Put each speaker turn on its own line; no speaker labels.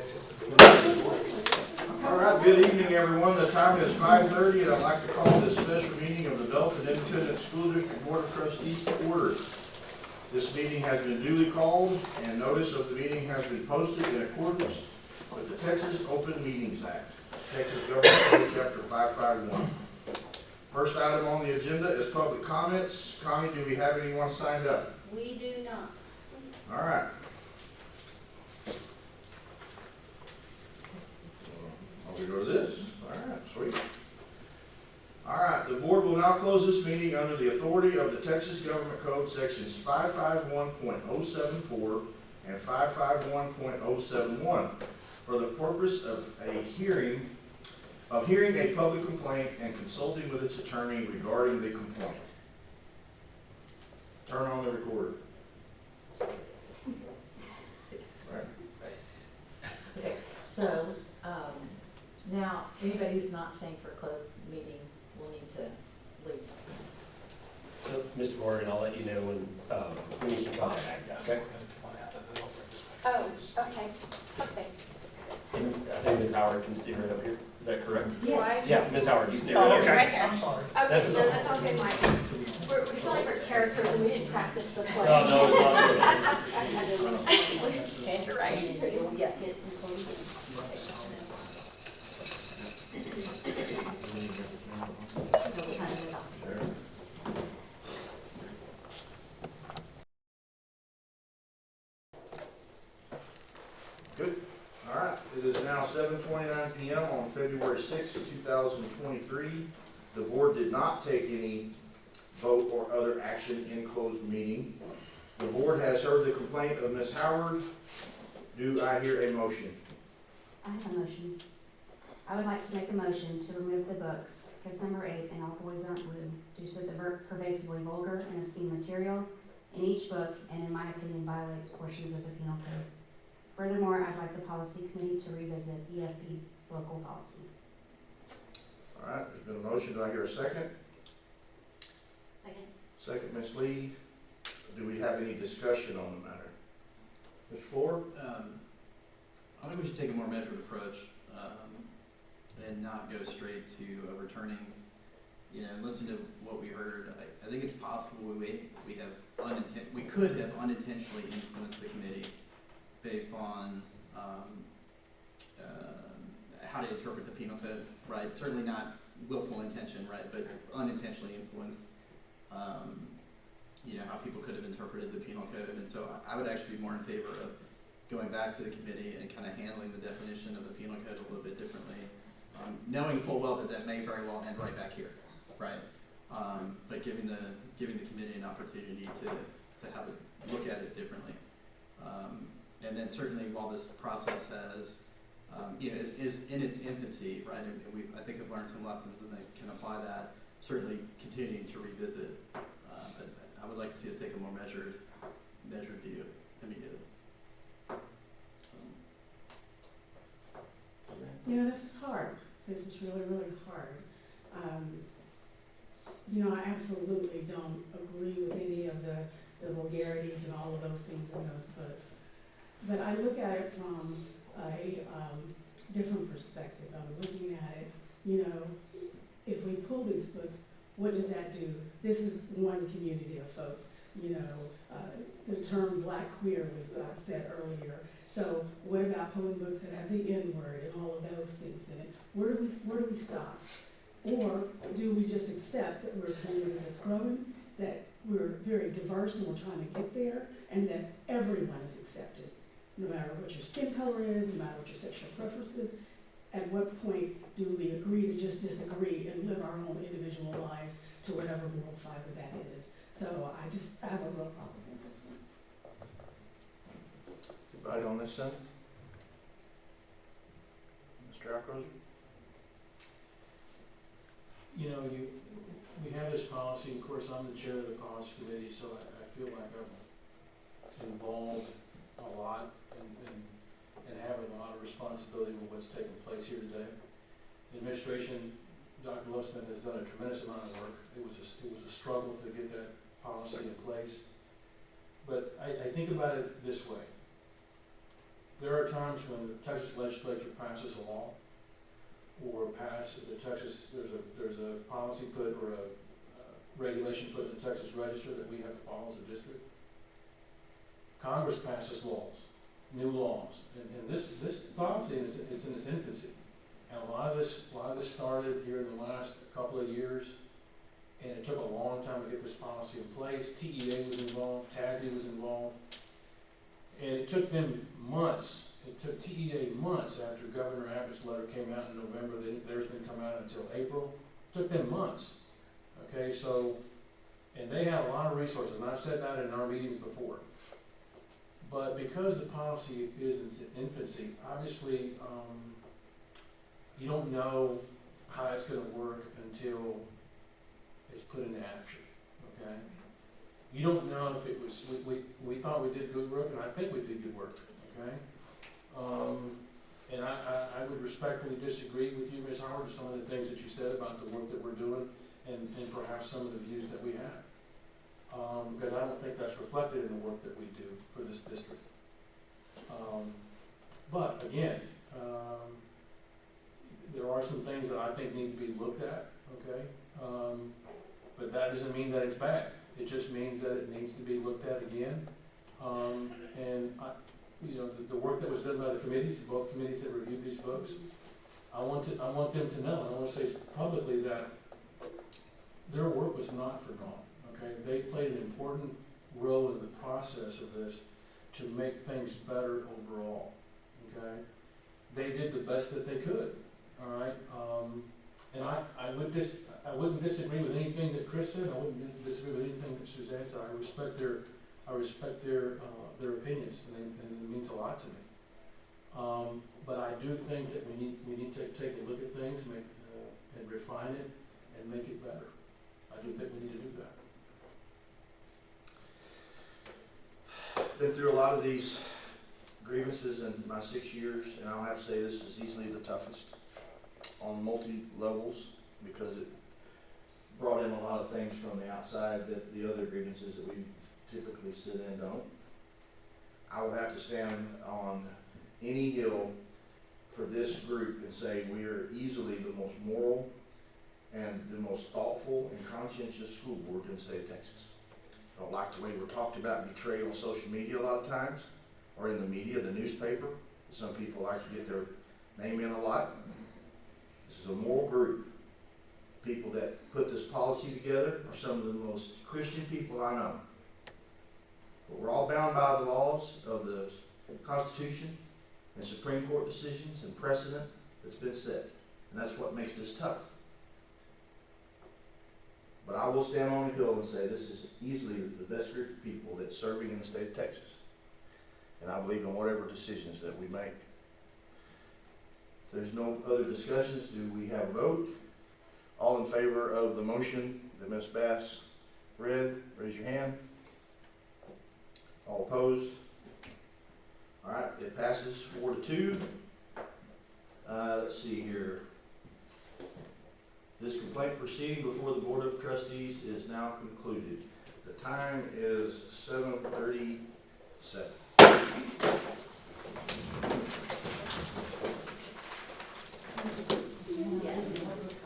All right, good evening, everyone. The time is 5:30, and I'd like to call this special meeting of the Belton Independent School District Board of Trustees to order. This meeting has been duly called, and notice of the meeting has been posted in accordance with the Texas Open Meetings Act, Texas Government Code Chapter 551. First item on the agenda is public comments. Connie, do we have anyone signed up?
We do not.
All right. We go to this. All right, sweet. All right, the board will now close this meeting under the authority of the Texas Government Code sections 551.074 and 551.071 for the purpose of hearing a public complaint and consulting with its attorney regarding the complaint. Turn on the recorder. Right.
Okay, so, now, anybody who's not staying for a closed meeting will need to leave.
So, Mr. Morgan, I'll let you know when we need to come back, okay?
Oh, okay, perfect.
And I think Ms. Howard can stay right up here, is that correct?
Yes.
Yeah, Ms. Howard, you stay right up here.
Right here.
I'm sorry.
Okay,
That's
so that's all good, Mike. We feel like we're characters and we didn't practice the play.
No, no, it's not
Okay, you're right.
Yes.
Good. All right. It is now 7:29 p.m. on February 6, 2023. The board did not take any vote or other action in closed meeting. The board has heard the complaint of Ms. Howard. Do I hear a motion?
I have a motion. I would like to make a motion to remove the books, case number 8, and All Boys Aren't Blue, due to the pervasively vulgar and obscene material in each book, and in my opinion violates portions of the penal code. Furthermore, I'd like the policy committee to revisit EFP local policy.
All right. There's been a motion. Do I hear a second?
Second.
Second, Ms. Lee. Do we have any discussion on the matter? Mr. Floor?
I think we should take a more measured approach and not go straight to overturning. You know, listen to what we heard. I think it's possible we could have unintentionally influenced the committee based on how to interpret the penal code, right? Certainly not willful intention, right? But unintentionally influenced. You know, how people could have interpreted the penal code. And so I would actually be more in favor of going back to the committee and kind of handling the definition of the penal code a little bit differently, knowing full well that that may very well end right back here, right? But giving the committee an opportunity to have a look at it differently. And then certainly while this process has, is in its infancy, right? And I think have learned some lessons and they can apply that, certainly continuing to revisit. But I would like to see us take a more measured view immediately.
You know, this is hard. This is really, really hard. You know, I absolutely don't agree with any of the vulgarities and all of those things in those books. But I look at it from a different perspective. I'm looking at it, you know, if we pull these books, what does that do? This is one community of folks. You know, the term black queer was said earlier. So what about pulling books that have the N-word and all of those things in it? Where do we stop? Or do we just accept that we're a community that's growing, that we're very diverse and we're trying to get there, and that everyone is accepted, no matter what your skin color is, no matter what your sexual preference is? At what point do we agree to just disagree and live our own individual lives to whatever moral fiber that is? So I have a real problem with this one.
Anybody on this end? Mr. Alcrozer?
You know, we have this policy. Of course, I'm the chair of the policy committee, so I feel like I'm involved a lot and having a lot of responsibility with what's taking place here today. The administration, Dr. Lewis-Smith has done a tremendous amount of work. It was a struggle to get that policy in place. But I think about it this way. there are times when the Texas legislature passes a law, or there's a policy put, or a regulation put in the Texas Register that we have to follow as a district. Congress passes laws, new laws, and this policy it's in its infancy. And a lot of this started here in the last couple of years, and it took a long time to get this policy in place. TEA was involved, TASB was involved, and it took them months. It took TEA months after Governor Abbott's letter came out in November. Theirs didn't come out until April. It took them months. Okay, so, and they had a lot of resources, and I've said that in our meetings before. But because the policy is in its infancy, obviously, you don't know how it's going to work until it's put into action. Okay, you don't know if it was. We thought we did good work, and I think we did good work. Okay, and I would respectfully disagree with you, Ms. Howard, to some of the things that you said about the work that we're doing, and perhaps some of the views that we have. Because I don't think that's reflected in the work that we do for this district. But again, there are some things that I think need to be looked at, okay? But that doesn't mean that it's bad. It just means that it needs to be looked at again. And the work that was done by the committees, both committees that reviewed these books, I want them to know, and I want to say publicly that their work was not forgotten. Okay, they played an important role in the process of this to make things better overall. Okay, they did the best that they could. All right, and I wouldn't disagree with anything that Chris said. I wouldn't disagree with anything that Suzanne said. I respect their opinions, and it means a lot to me. But I do think that we need to take a look at things, and refine it, and make it better. I do think we need to do that.
Been through a lot of these grievances in my 6 years, and I'll have to say this is easily the toughest on multi-levels, because it brought in a lot of things from the outside that the other grievances that we typically sit in don't. I will have to stand on any hill for this group and say we are easily the most moral and the most thoughtful and conscientious school board in the state of Texas. I don't like the way we're talked about and betrayed on social media a lot of times, or in the media, the newspaper. Some people like to get their name in a lot. This is a moral group. People that put this policy together are some of the most Christian people I know. But we're all bound by the laws of the Constitution and Supreme Court decisions and precedent that's been set. And that's what makes this tough. But I will stand on a hill and say this is easily the best group of people that's serving in the state of Texas. And I believe in whatever decisions that we make. If there's no other discussions, do we have a vote? All in favor of the motion that Ms. Bass read, raise your hand. All opposed? All right, it passes 4-2. Let's see here. This complaint proceeding before the Board of Trustees is now concluded. The time is 7:37.
Yeah.